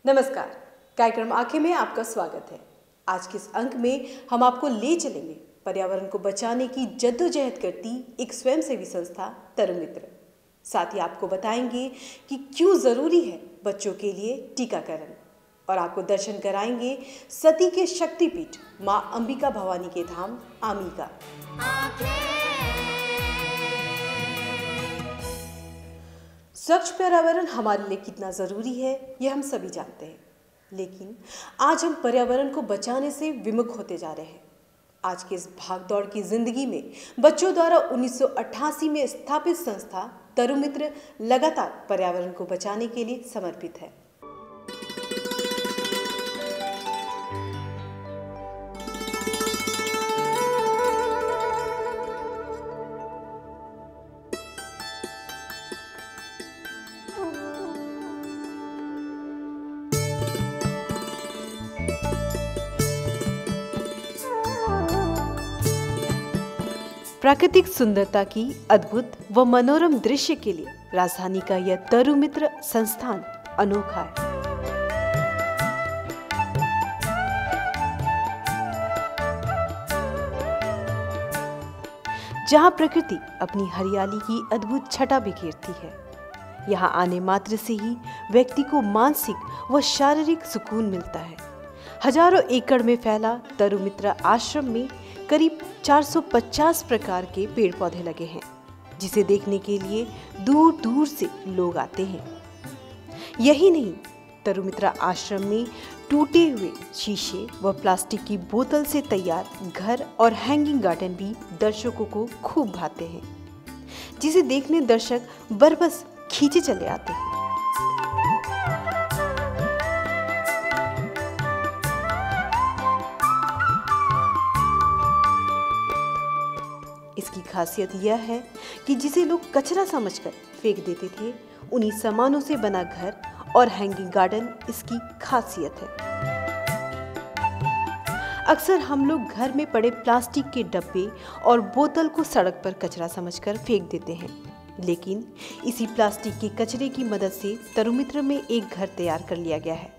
नमस्कार, कार्यक्रम आंखें में आपका स्वागत है। आज के इस अंक में हम आपको ले चलेंगे पर्यावरण को बचाने की जद्दोजहद करती एक स्वयंसेवी संस्था तरुमित्र। साथ ही आपको बताएंगे कि क्यों जरूरी है बच्चों के लिए टीकाकरण और आपको दर्शन कराएंगे सती के शक्तिपीठ मां अंबिका भवानी के धाम आमी का। स्वच्छ पर्यावरण हमारे लिए कितना जरूरी है यह हम सभी जानते हैं, लेकिन आज हम पर्यावरण को बचाने से विमुख होते जा रहे हैं। आज के इस भागदौड़ की जिंदगी में बच्चों द्वारा 1988 में स्थापित संस्था तरुमित्र लगातार पर्यावरण को बचाने के लिए समर्पित है। प्राकृतिक सुंदरता की अद्भुत व मनोरम दृश्य के लिए राजधानी का यह तरुमित्र संस्थान अनोखा है। जहां प्रकृति अपनी हरियाली की अद्भुत छटा बिखेरती है, यहां आने मात्र से ही व्यक्ति को मानसिक व शारीरिक सुकून मिलता है। हजारों एकड़ में फैला तरुमित्र आश्रम में करीब 450 प्रकार के पेड़ पौधे लगे हैं, जिसे देखने के लिए दूर दूर से लोग आते हैं। यही नहीं, तरुमित्र आश्रम में टूटे हुए शीशे व प्लास्टिक की बोतल से तैयार घर और हैंगिंग गार्डन भी दर्शकों को खूब भाते हैं, जिसे देखने दर्शक बरबस खींचे चले आते हैं। इसकी खासियत यह है कि जिसे लोग कचरा समझकर फेंक देते थे, उन्हीं सामानों से बना घर और हैंगिंग गार्डन इसकी खासियत है। अक्सर हम लोग घर में पड़े प्लास्टिक के डब्बे और बोतल को सड़क पर कचरा समझकर फेंक देते हैं, लेकिन इसी प्लास्टिक के कचरे की मदद से तरुमित्र में एक घर तैयार कर लिया गया है।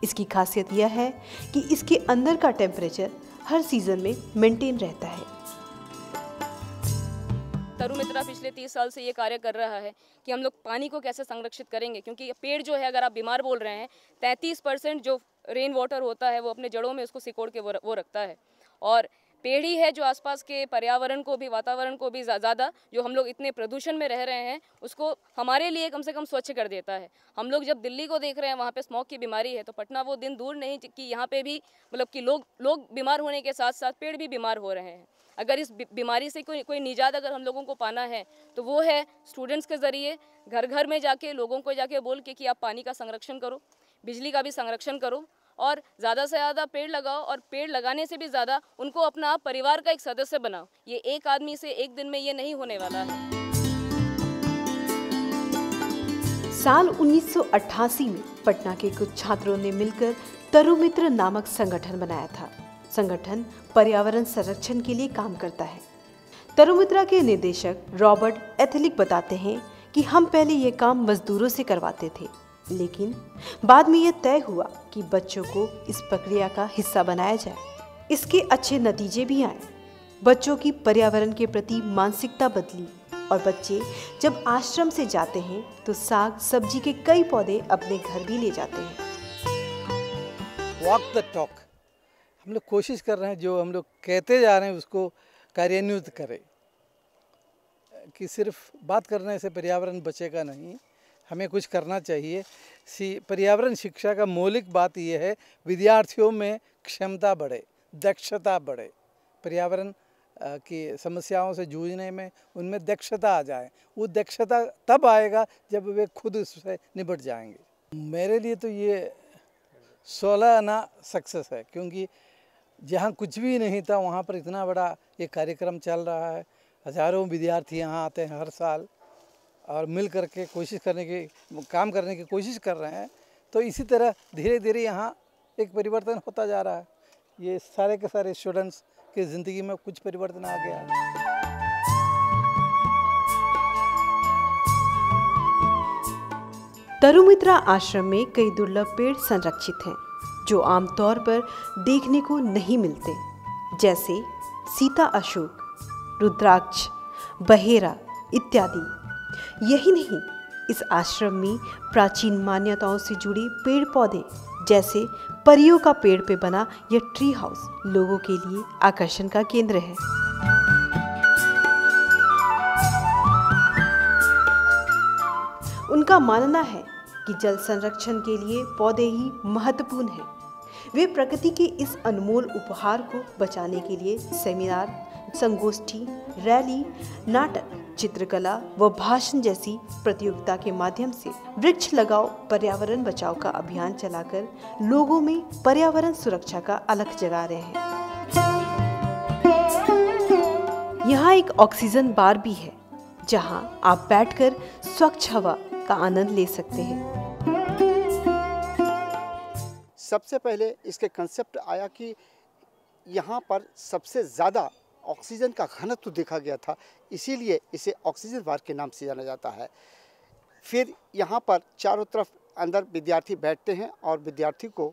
इसकी खासियत यह है कि इसके अंदर का टेम्परेचर हर सीजन में मेंटेन रहता है। तरुमित्र पिछले 30 साल से ये कार्य कर रहा है कि हम लोग पानी को कैसे संरक्षित करेंगे, क्योंकि पेड़ जो है, अगर आप बीमार बोल रहे हैं, 33% जो रेन वाटर होता है वो अपने जड़ों में उसको सिकोड़ के वो रखता है। और पेड़ ही है जो आसपास के पर्यावरण को भी, वातावरण को भी ज़्यादा, जो हम लोग इतने प्रदूषण में रह रहे हैं, उसको हमारे लिए कम से कम स्वच्छ कर देता है। हम लोग जब दिल्ली को देख रहे हैं, वहाँ पे स्मॉग की बीमारी है, तो पटना वो दिन दूर नहीं कि यहाँ पे भी मतलब कि लोग बीमार होने के साथ साथ पेड़ भी बीमार हो रहे हैं। अगर इस बीमारी से कोई निजात अगर हम लोगों को पाना है, तो वो है स्टूडेंट्स के ज़रिए घर घर में जाके लोगों को जाके बोल के कि आप पानी का संरक्षण करो, बिजली का भी संरक्षण करो और ज़्यादा से ज़्यादा पेड़ लगाओ। और पेड़ लगाने से भी ज़्यादा उनको अपना परिवार का एक सदस्य बनाओ। ये एक आदमी से एक दिन में ये नहीं होने वाला है। साल 1988 में पटना के कुछ छात्रों ने मिलकर तरुमित्र नामक संगठन बनाया था। संगठन पर्यावरण संरक्षण के लिए काम करता है। तरुमित्र के निदेशक रॉबर्ट एथलिक बताते हैं कि हम पहले ये काम मजदूरों से करवाते थे, लेकिन बाद में यह तय हुआ कि बच्चों को इस प्रक्रिया का हिस्सा बनाया जाए। इसके अच्छे नतीजे भी आए। बच्चों की पर्यावरण के प्रति मानसिकता बदली और बच्चे जब आश्रम से जाते हैं तो साग सब्जी के कई पौधे अपने घर भी ले जाते हैं। वॉक द टॉक, हम लोग कोशिश कर रहे हैं, जो हम लोग कहते जा रहे हैं उसको कार्यान्वित करें, कि सिर्फ बात करने से पर्यावरण बचेगा नहीं, हमें कुछ करना चाहिए। पर्यावरण शिक्षा का मौलिक बात यह है, विद्यार्थियों में क्षमता बढ़े, दक्षता बढ़े, पर्यावरण की समस्याओं से जूझने में उनमें दक्षता आ जाए। वो दक्षता तब आएगा जब वे खुद उससे निपट जाएंगे। मेरे लिए तो ये 16 आना सक्सेस है, क्योंकि जहाँ कुछ भी नहीं था वहाँ पर इतना बड़ा ये कार्यक्रम चल रहा है। हजारों विद्यार्थी यहाँ आते हैं हर साल और मिल करके काम करने की कोशिश कर रहे हैं। तो इसी तरह धीरे धीरे यहाँ एक परिवर्तन होता जा रहा है। ये सारे के सारे स्टूडेंट्स की ज़िंदगी में कुछ परिवर्तन आ गया है। तरुमित्रा आश्रम में कई दुर्लभ पेड़ संरक्षित हैं जो आमतौर पर देखने को नहीं मिलते, जैसे सीता अशोक, रुद्राक्ष, बहेरा इत्यादि। यही नहीं, इस आश्रम में प्राचीन मान्यताओं से जुड़े पेड़ पौधे जैसे परियों का पेड़ पे बना यह ट्री हाउस लोगों के लिए आकर्षण का केंद्र है। उनका मानना है कि जल संरक्षण के लिए पौधे ही महत्वपूर्ण हैं। वे प्रकृति के इस अनमोल उपहार को बचाने के लिए सेमिनार, संगोष्ठी, रैली, नाटक, चित्रकला व भाषण जैसी प्रतियोगिता के माध्यम से वृक्ष लगाओ पर्यावरण बचाओ का अभियान चलाकर लोगों में पर्यावरण सुरक्षा का अलख जगा रहे हैं। यहाँ एक ऑक्सीजन बार भी है जहाँ आप बैठकर स्वच्छ हवा का आनंद ले सकते हैं। सबसे पहले इसके कंसेप्ट आया कि यहाँ पर सबसे ज़्यादा ऑक्सीजन का घनत्व देखा गया था, इसीलिए इसे ऑक्सीजन बार के नाम से जाना जाता है। फिर यहाँ पर चारों तरफ अंदर विद्यार्थी बैठते हैं और विद्यार्थी को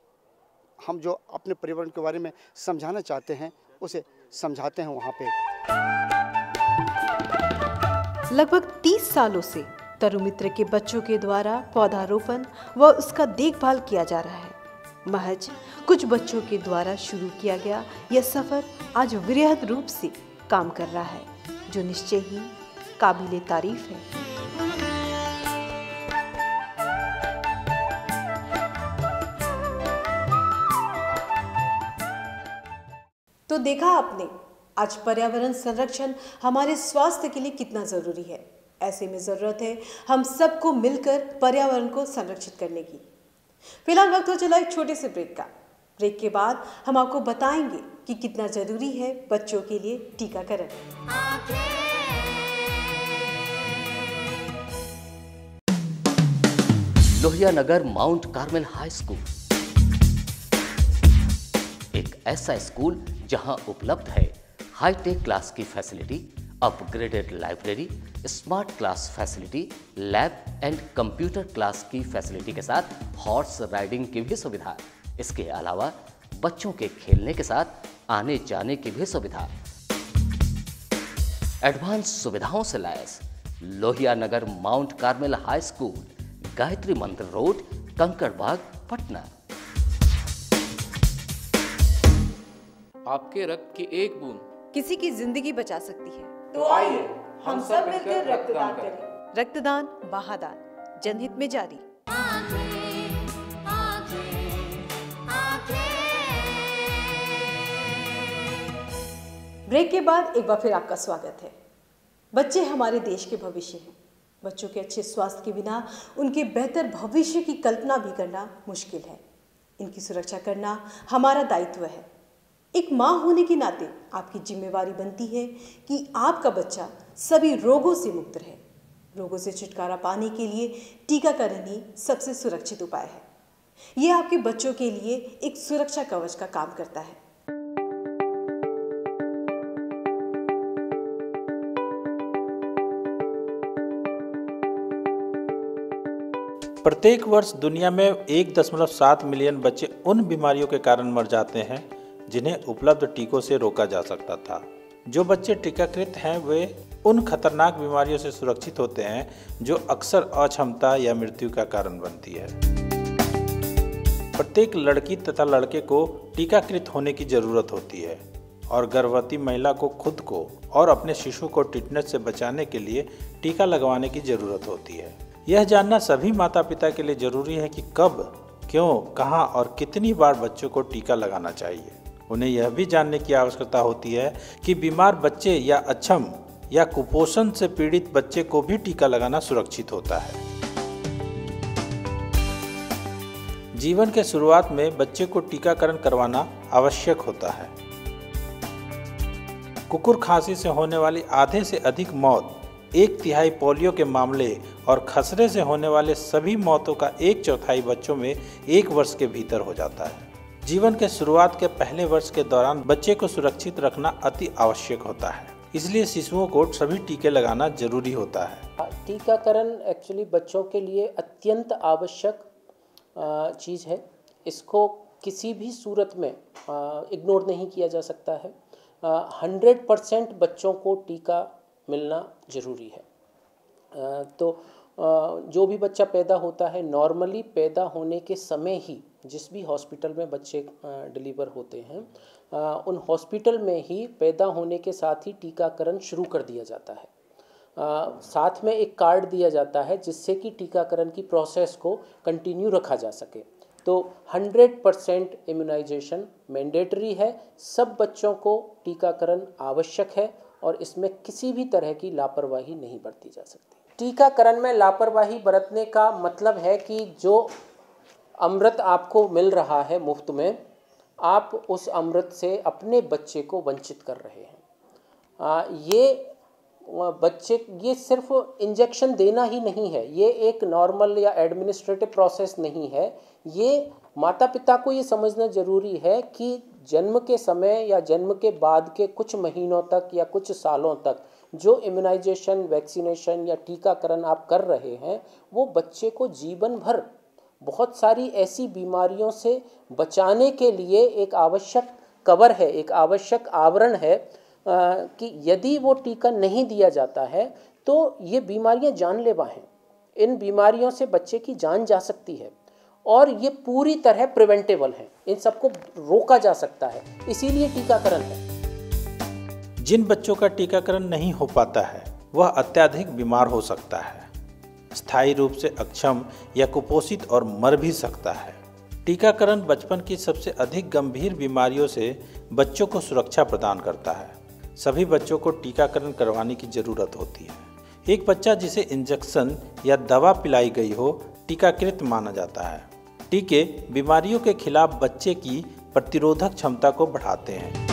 हम जो अपने पर्यावरण के बारे में समझाना चाहते हैं उसे समझाते हैं वहाँ पे। लगभग 30 सालों से तरुमित्र के बच्चों के द्वारा पौधारोपण व उसका देखभाल किया जा रहा है। महज कुछ बच्चों के द्वारा शुरू किया गया यह सफर आज वृहद रूप से काम कर रहा है, जो निश्चय ही काबिले तारीफ है। तो देखा आपने आज पर्यावरण संरक्षण हमारे स्वास्थ्य के लिए कितना जरूरी है। ऐसे में जरूरत है हम सबको मिलकर पर्यावरण को संरक्षित करने की। फिलहाल वक्त हो चला एक छोटे से ब्रेक का। ब्रेक के बाद हम आपको बताएंगे कि कितना जरूरी है बच्चों के लिए टीकाकरण। Lohia Nagar Mount Carmel High school एक ऐसा स्कूल जहां उपलब्ध है हाईटेक क्लास की facility, upgraded library, smart class facility, lab and computer class की फैसिलिटी के साथ हॉर्स राइडिंग की भी सुविधा। इसके अलावा बच्चों के खेलने के साथ आने जाने की भी सुविधा। एडवांस सुविधाओं से लैस Lohia Nagar Mount Carmel High School, Gayatri Mandir Road, Kankarbagh, Patna. आपके रक्त की एक बूंद किसी की जिंदगी बचा सकती है। तो आइए हम सब मिलकर रक्तदान करें। रक्तदान महादान, जनहित में जारी। ब्रेक के बाद एक बार फिर आपका स्वागत है। बच्चे हमारे देश के भविष्य हैं। बच्चों के अच्छे स्वास्थ्य के बिना उनके बेहतर भविष्य की कल्पना भी करना मुश्किल है। इनकी सुरक्षा करना हमारा दायित्व है। एक माँ होने के नाते आपकी जिम्मेवारी बनती है कि आपका बच्चा सभी रोगों से मुक्त रहे। रोगों से छुटकारा पाने के लिए टीकाकरण ही सबसे सुरक्षित उपाय है। ये आपके बच्चों के लिए एक सुरक्षा कवच का काम करता है। प्रत्येक वर्ष दुनिया में 1.7 मिलियन बच्चे उन बीमारियों के कारण मर जाते हैं जिन्हें उपलब्ध टीकों से रोका जा सकता था। जो बच्चे टीकाकृत हैं वे उन खतरनाक बीमारियों से सुरक्षित होते हैं जो अक्सर अक्षमता या मृत्यु का कारण बनती है। प्रत्येक लड़की तथा लड़के को टीकाकृत होने की जरूरत होती है और गर्भवती महिला को खुद को और अपने शिशु को टिटनेस से बचाने के लिए टीका लगवाने की जरूरत होती है। यह जानना सभी माता पिता के लिए जरूरी है कि कब, क्यों, कहां और कितनी बार बच्चों को टीका लगाना चाहिए। उन्हें यह भी जानने की आवश्यकता होती है कि बीमार बच्चे या अक्षम या कुपोषण से पीड़ित बच्चे को भी टीका लगाना सुरक्षित होता है। जीवन के शुरुआत में बच्चे को टीकाकरण करवाना आवश्यक होता है। कुकुर खांसी से होने वाली आधे से अधिक मौत, 1/3 पोलियो के मामले और खसरे से होने वाले सभी मौतों का 1/4 बच्चों में 1 वर्ष के भीतर हो जाता है। जीवन के शुरुआत के पहले वर्ष के दौरान बच्चे को सुरक्षित रखना अति आवश्यक होता है, इसलिए शिशुओं को सभी टीके लगाना जरूरी होता है। टीकाकरण एक्चुअली बच्चों के लिए अत्यंत आवश्यक चीज़ है। इसको किसी भी सूरत में इग्नोर नहीं किया जा सकता है। 100% बच्चों को टीका मिलना ज़रूरी है। तो जो भी बच्चा पैदा होता है, नॉर्मली पैदा होने के समय ही जिस भी हॉस्पिटल में बच्चे डिलीवर होते हैं, उन हॉस्पिटल में ही पैदा होने के साथ ही टीकाकरण शुरू कर दिया जाता है। साथ में एक कार्ड दिया जाता है जिससे कि टीकाकरण की प्रोसेस को कंटिन्यू रखा जा सके। तो 100% इम्यूनाइजेशन मैंडेटरी है। सब बच्चों को टीकाकरण आवश्यक है और इसमें किसी भी तरह की लापरवाही नहीं बरती जा सकती। टीकाकरण में लापरवाही बरतने का मतलब है कि जो अमृत आपको मिल रहा है मुफ्त में, आप उस अमृत से अपने बच्चे को वंचित कर रहे हैं। ये सिर्फ इंजेक्शन देना ही नहीं है, ये एक नॉर्मल या एडमिनिस्ट्रेटिव प्रोसेस नहीं है। ये माता पिता को ये समझना ज़रूरी है कि जन्म के समय या जन्म के बाद के कुछ महीनों तक या कुछ सालों तक जो इम्यूनाइजेशन, वैक्सीनेशन या टीकाकरण आप कर रहे हैं, वो बच्चे को जीवन भर बहुत सारी ऐसी बीमारियों से बचाने के लिए एक आवश्यक कवर है, एक आवश्यक आवरण है कि यदि वो टीका नहीं दिया जाता है तो ये बीमारियां जानलेवा हैं। इन बीमारियों से बच्चे की जान जा सकती है और ये पूरी तरह प्रिवेंटेबल हैं। इन सबको रोका जा सकता है, इसीलिए टीकाकरण है। जिन बच्चों का टीकाकरण नहीं हो पाता है वह अत्यधिक बीमार हो सकता है, स्थायी रूप से अक्षम या कुपोषित और मर भी सकता है। टीकाकरण बचपन की सबसे अधिक गंभीर बीमारियों से बच्चों को सुरक्षा प्रदान करता है। सभी बच्चों को टीकाकरण करवाने की ज़रूरत होती है। एक बच्चा जिसे इंजेक्शन या दवा पिलाई गई हो टीकाकृत माना जाता है। टीके बीमारियों के खिलाफ बच्चे की प्रतिरोधक क्षमता को बढ़ाते हैं।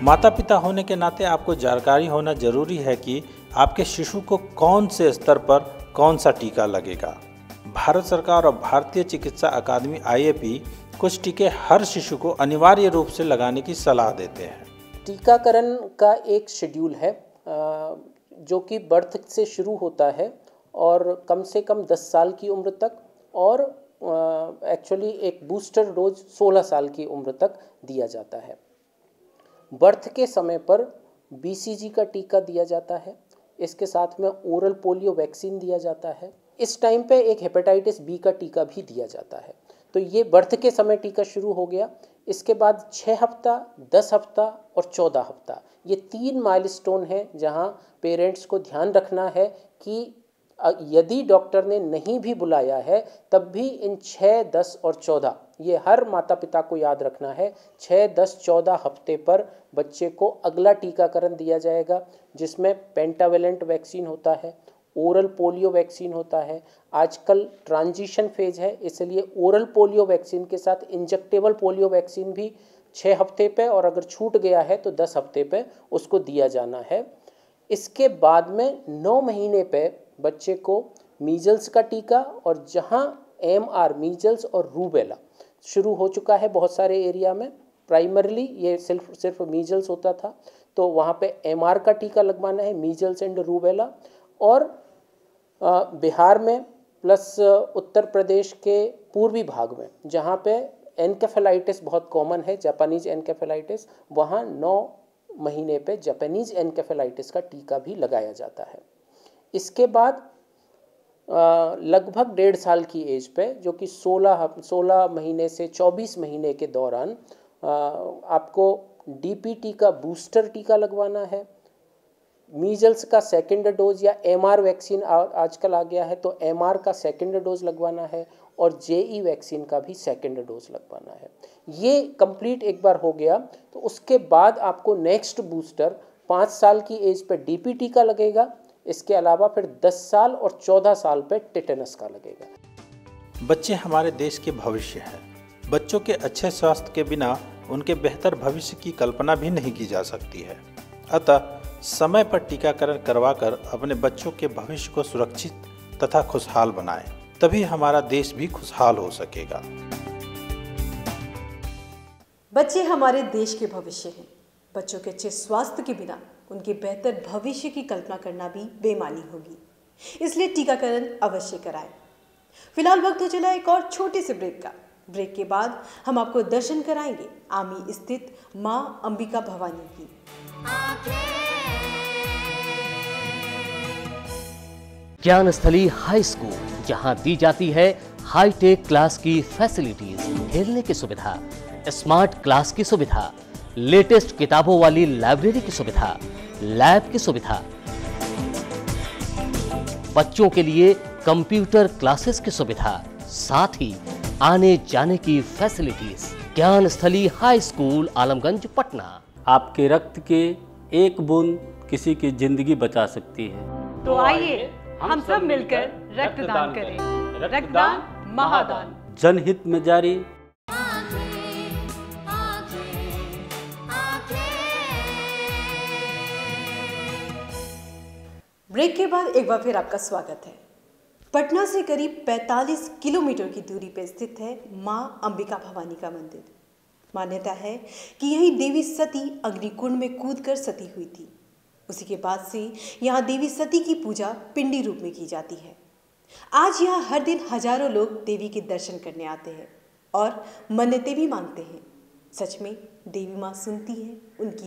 माता पिता होने के नाते आपको जानकारी होना जरूरी है कि आपके शिशु को कौन से स्तर पर कौन सा टीका लगेगा। भारत सरकार और भारतीय चिकित्सा अकादमी IAP कुछ टीके हर शिशु को अनिवार्य रूप से लगाने की सलाह देते हैं। टीकाकरण का एक शेड्यूल है जो कि बर्थ से शुरू होता है और कम से कम 10 साल की उम्र तक, और एक्चुअली एक बूस्टर डोज 16 साल की उम्र तक दिया जाता है। बर्थ के समय पर BCG का टीका दिया जाता है। इसके साथ में ओरल पोलियो वैक्सीन दिया जाता है। इस टाइम पे एक हेपेटाइटिस B का टीका भी दिया जाता है। तो ये बर्थ के समय टीका शुरू हो गया। इसके बाद 6 हफ्ता, 10 हफ्ता और 14 हफ्ता, ये 3 माइलस्टोन हैं जहां पेरेंट्स को ध्यान रखना है कि यदि डॉक्टर ने नहीं भी बुलाया है तब भी इन 6, 10 और 14, ये हर माता पिता को याद रखना है, 6, 10, 14 हफ्ते पर बच्चे को अगला टीकाकरण दिया जाएगा, जिसमें पेंटावेलेंट वैक्सीन होता है, ओरल पोलियो वैक्सीन होता है। आजकल ट्रांजिशन फेज है, इसलिए ओरल पोलियो वैक्सीन के साथ इंजेक्टेबल पोलियो वैक्सीन भी 6 हफ्ते पे, और अगर छूट गया है तो 10 हफ्ते पे उसको दिया जाना है। इसके बाद में 9 महीने पे बच्चे को मीजल्स का टीका, और जहां MR मीजल्स और रूबेला शुरू हो चुका है बहुत सारे एरिया में, प्राइमरली ये सिर्फ मीजल्स होता था, तो वहाँ पे MR का टीका लगवाना है, मीजल्स एंड रूबेला। और बिहार में प्लस उत्तर प्रदेश के पूर्वी भाग में जहाँ पे एनकेफेलाइटिस बहुत कॉमन है, जापानीज एनकेफेलाइटिस, वहाँ 9 महीने पे जापानीज एनकेफेलाइटिस का टीका भी लगाया जाता है। इसके बाद लगभग 1.5 साल की एज पे, जो कि 16 महीने से 24 महीने के दौरान आपको DPT का बूस्टर टीका लगवाना है, मीजल्स का सेकेंड डोज या MR वैक्सीन आजकल आ गया है तो MR का सेकेंड डोज लगवाना है, और JE वैक्सीन का भी सेकेंड डोज लगवाना है। ये कंप्लीट एक बार हो गया तो उसके बाद आपको नेक्स्ट बूस्टर 5 साल की एज पे DPT का लगेगा। इसके अलावा फिर 10 साल और 14 साल पे टेटेनस का लगेगा। बच्चे हमारे देश के भविष्य हैं। बच्चों के अच्छे स्वास्थ्य के बिना उनके बेहतर भविष्य की कल्पना भी नहीं की जा सकती है। अतः समय पर टीकाकरण करवाकर अपने बच्चों के भविष्य को सुरक्षित तथा खुशहाल बनाएं, तभी हमारा देश भी खुशहाल हो सकेगा। बच्चे हमारे देश के भविष्य हैं। बच्चों के अच्छे स्वास्थ्य के बिना उनके बेहतर भविष्य की कल्पना करना भी बेमानी होगी। इसलिए टीकाकरण अवश्य कराएं। फिलहाल वक्त हो चला एक और छोटे से ब्रेक का। ब्रेक के बाद हम आपको दर्शन कराएंगे आमी स्थित मां अंबिका भवानी की। ज्ञानस्थली हाई स्कूल, जहां दी जाती है हाईटेक क्लास की फैसिलिटीज, खेलने की सुविधा, स्मार्ट क्लास की सुविधा, लेटेस्ट किताबों वाली लाइब्रेरी की सुविधा, लैब की सुविधा, बच्चों के लिए कंप्यूटर क्लासेस की सुविधा, साथ ही आने जाने की facilities. Gyansthali high school, Alamganj, Patna. आपके रक्त के एक बूंद किसी की जिंदगी बचा सकती है। तो आइए हम सब मिलकर रक्तदान करें। रक्तदान महादान। जनहित में जारी। ब्रेक के बाद एक बार फिर आपका स्वागत है। पटना से करीब 45 किलोमीटर की दूरी पर स्थित है मां अंबिका भवानी का मंदिर। मान्यता है कि यही देवी सती अग्निकुंड में कूदकर सती हुई थी। उसी के बाद से यहाँ देवी सती की पूजा पिंडी रूप में की जाती है। आज यहाँ हर दिन हजारों लोग देवी के दर्शन करने आते हैं और मन्नतें भी मांगते हैं। सच में देवी माँ सुनती है उनकी।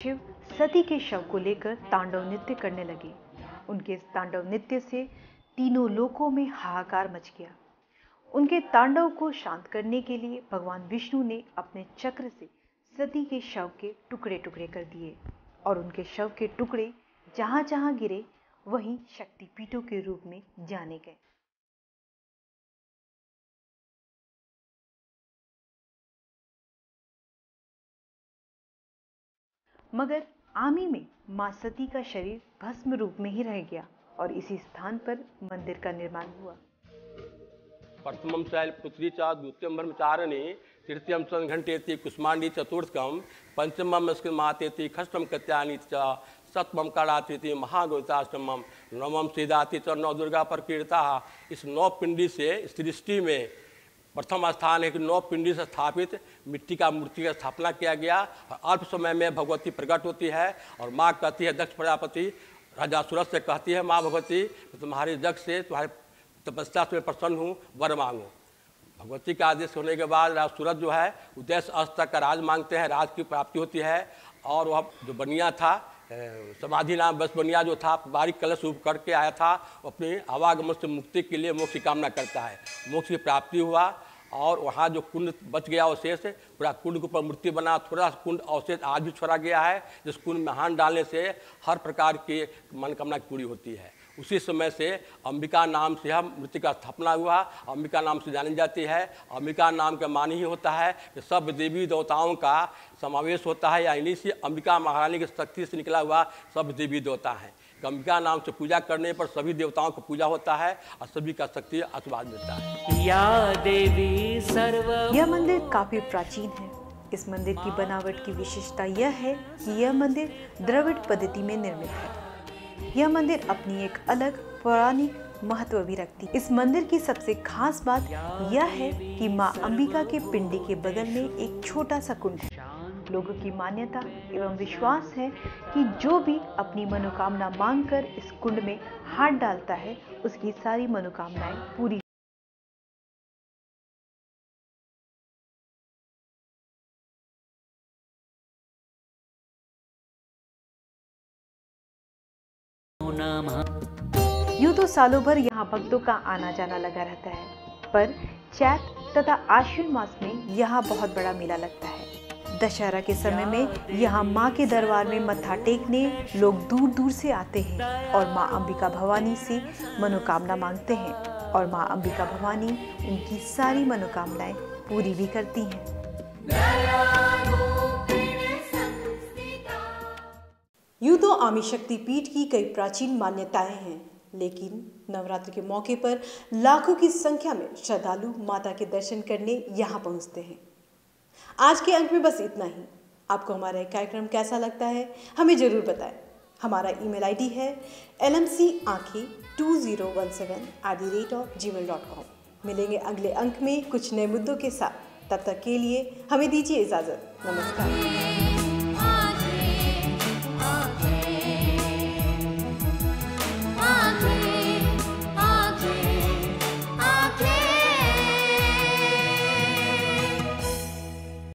शिव सती के शव को लेकर तांडव नृत्य करने लगे। उनके इस तांडव नृत्य से तीनों लोकों में हाहाकार मच गया। उनके तांडव को शांत करने के लिए भगवान विष्णु ने अपने चक्र से सती के शव के टुकड़े टुकड़े कर दिए और उनके शव के टुकड़े जहां जहां गिरे वहीं शक्तिपीठों के रूप में जाने गए। मगर आमी में मां सती का शरीर भस्म रूप में ही रह गया और इसी स्थान पर मंदिर का निर्माण हुआ। प्रथमं शैल पुत्री च द्वितीयं ब्रह्मचारिणी तृतीयं संघंटेति कुष्मांडी चतुर्थकम पंचमं स्कृमातेति खष्टम कत्यानि च सतमम कड़ाती महागोताश्रमम नवम सीधाती च नौ दुर्गा प्रकीर्ता। इस 9 पिंडी से सृष्टि में प्रथम स्थान है कि 9 पिंडी से स्थापित मिट्टी का मूर्ति का स्थापना किया गया और अल्प समय में भगवती प्रकट होती है। और माँ कहती है दक्ष प्रजापति राजा सूरज से कहती है माँ भगवती तुम्हारे यज्ञ से तुम्हारे तपस्या से प्रसन्न हूँ, वर मांगो। भगवती का आदेश होने के बाद राजा सूरज जो है उदय से अस्त तक का राज मांगते हैं, राज की प्राप्ति होती है। और वह जो बनिया था समाधि नाम बस बनिया जो था बारीक कलश रूप करके आया था, वो अपने आवागमन से मुक्ति के लिए मोक्ष की कामना करता है। मोक्ष की प्राप्ति हुआ और वहाँ जो कुंड बच गया अवशेष, पूरा कुंड के ऊपर मूर्ति बना, थोड़ा सा कुंड अवशेष आज भी छोड़ा गया है, जिस कुंड में हाथ डालने से हर प्रकार की मनोकामना पूरी होती है। उसी समय से अंबिका नाम से हम मूर्ति का स्थापना हुआ, अंबिका नाम से जानी जाती है। अंबिका नाम का मान ही होता है कि सब देवी देवताओं का समावेश होता है, या इन्हीं से अंबिका महारानी की शक्ति से निकला हुआ सब देवी देवता हैं। अंबिका नाम से पूजा करने पर सभी देवताओं को पूजा होता है और सभी का शक्ति आशीर्वाद मिलता है। या देवी सर्व। यह मंदिर काफी प्राचीन है। इस मंदिर की बनावट की विशेषता यह है कि यह मंदिर द्रविड़ पद्धति में निर्मित है। यह मंदिर अपनी एक अलग पौराणिक महत्व भी रखती है। इस मंदिर की सबसे खास बात यह है कि मां अंबिका के पिंडी के बगल में एक छोटा सा कुंड है। लोगों की मान्यता एवं विश्वास है कि जो भी अपनी मनोकामना मांगकर इस कुंड में हाथ डालता है उसकी सारी मनोकामनाएं पूरी। यूं तो सालों भर यहाँ भक्तों का आना जाना लगा रहता है, पर चैत तथा आश्विन मास में यहाँ बहुत बड़ा मेला लगता है। दशहरा के समय में यहाँ माँ के दरबार में मत्था टेकने लोग दूर दूर से आते हैं और माँ अंबिका भवानी से मनोकामना मांगते हैं और माँ अंबिका भवानी उनकी सारी मनोकामनाएं पूरी भी करती हैं। यूं तो आमी शक्ति पीठ की कई प्राचीन मान्यताएं हैं, लेकिन नवरात्र के मौके पर लाखों की संख्या में श्रद्धालु माता के दर्शन करने यहाँ पहुँचते हैं। आज के अंक में बस इतना ही। आपको हमारा एक कार्यक्रम कैसा लगता है हमें जरूर बताएं। हमारा ईमेल आईडी है lmcankhi2017@gmail.com। मिलेंगे अगले अंक में कुछ नए मुद्दों के साथ। तब तक के लिए हमें दीजिए इजाजत। नमस्कार।